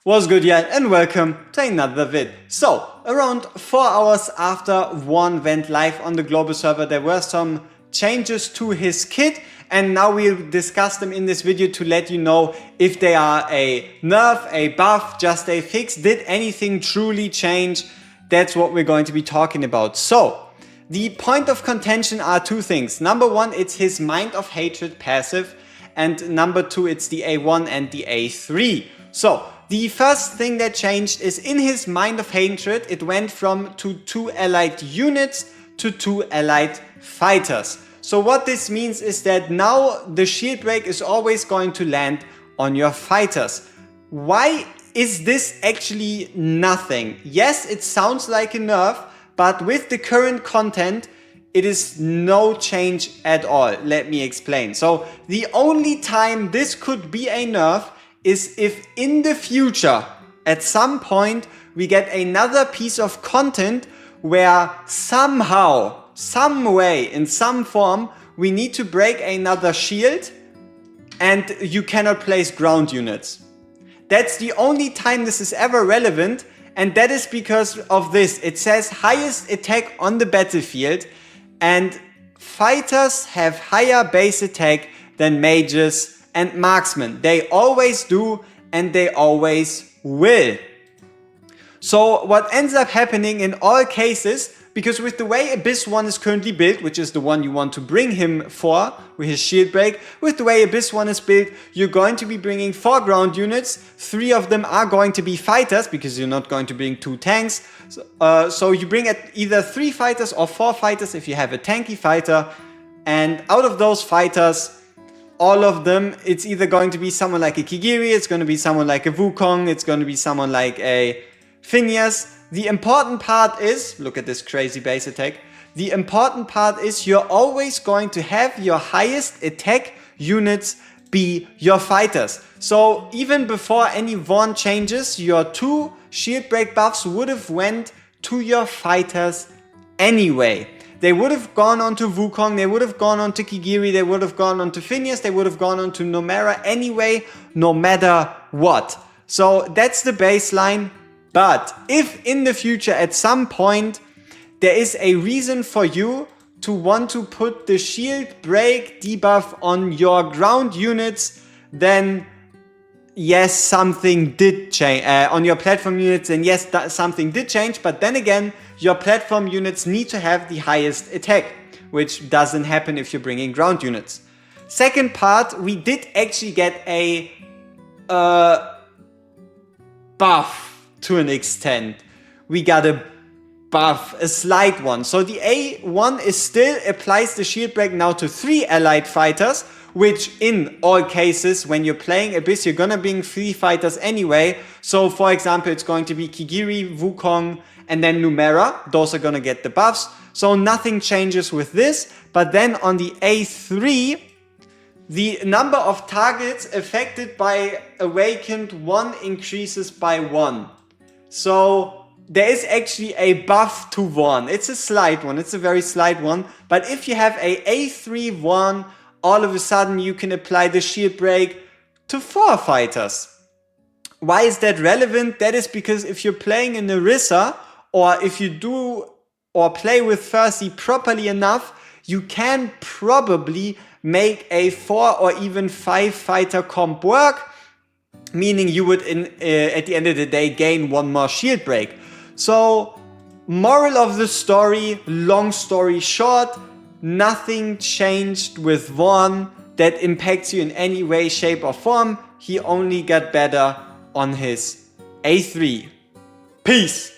What's good, yeah, and welcome to another vid. So, around 4 hours after Vorn went live on the global server, there were some changes to his kit, and now we'll discuss them in this video to let you know if they are a nerf, a buff, just a fix, did anything truly change. That's what we're going to be talking about. So, the point of contention are two things. Number one, it's his Mind of Hatred passive, and number two, it's the A1 and the A3. So, the first thing that changed is in his Mind of Hatred, it went from 2 allied units to 2 allied fighters. So what this means is that now the shield break is always going to land on your fighters. Why is this actually nothing? Yes, it sounds like a nerf, but with the current content, it is no change at all. Let me explain. So the only time this could be a nerf is if in the future, at some point, we get another piece of content where somehow, some way, in some form, we need to break another shield and you cannot place ground units. That's the only time this is ever relevant, and that is because of this. It says highest attack on the battlefield, and fighters have higher base attack than mages and marksmen. They always do, and they always will. So what ends up happening in all cases, because with the way Abyss 1 is currently built, which is the one you want to bring him for with his shield break, with the way Abyss 1 is built, you're going to be bringing 4 ground units. 3 of them are going to be fighters, because you're not going to bring 2 tanks. So you bring either 3 fighters or 4 fighters if you have a tanky fighter, and out of those fighters, all of them, it's either going to be someone like a Kigiri, it's going to be someone like a Wukong, it's going to be someone like a Phineas. The important part is, look at this crazy base attack, the important part is you're always going to have your highest attack units be your fighters. So even before any Vorn changes, your 2 shield break buffs would have went to your fighters anyway. They would have gone on to Wukong, they would have gone on to Kigiri, they would have gone on to Phineas, they would have gone on to Nomera anyway, no matter what. So that's the baseline. But if in the future at some point there is a reason for you to want to put the shield break debuff on your ground units, then yes, something did change. On your platform units, then yes, something did change. But then again, your platform units need to have the highest attack, which doesn't happen if you're bringing ground units. Second part, we did actually get a buff to an extent. We got a buff, a slight one. So the A1 is still applies the shield break now to 3 allied fighters, which in all cases, when you're playing Abyss, you're gonna bring 3 fighters anyway. So for example, it's going to be Kigiri, Wukong, and then Numera. Those are gonna get the buffs. So nothing changes with this. But then on the A3, the number of targets affected by Awakened 1 increases by 1. So there is actually a buff to Vorn. It's a slight one, it's a very slight one. But if you have a A3 Vorn, all of a sudden you can apply the shield break to 4 fighters. Why is that relevant? That is because if you're playing in Orisa, or if you do or play with Fercy properly enough, you can probably make a 4 or even 5 fighter comp work, meaning you would at the end of the day gain 1 more shield break. So moral of the story, long story short, nothing changed with Vorn that impacts you in any way, shape or form. He only got better on his A3. Peace!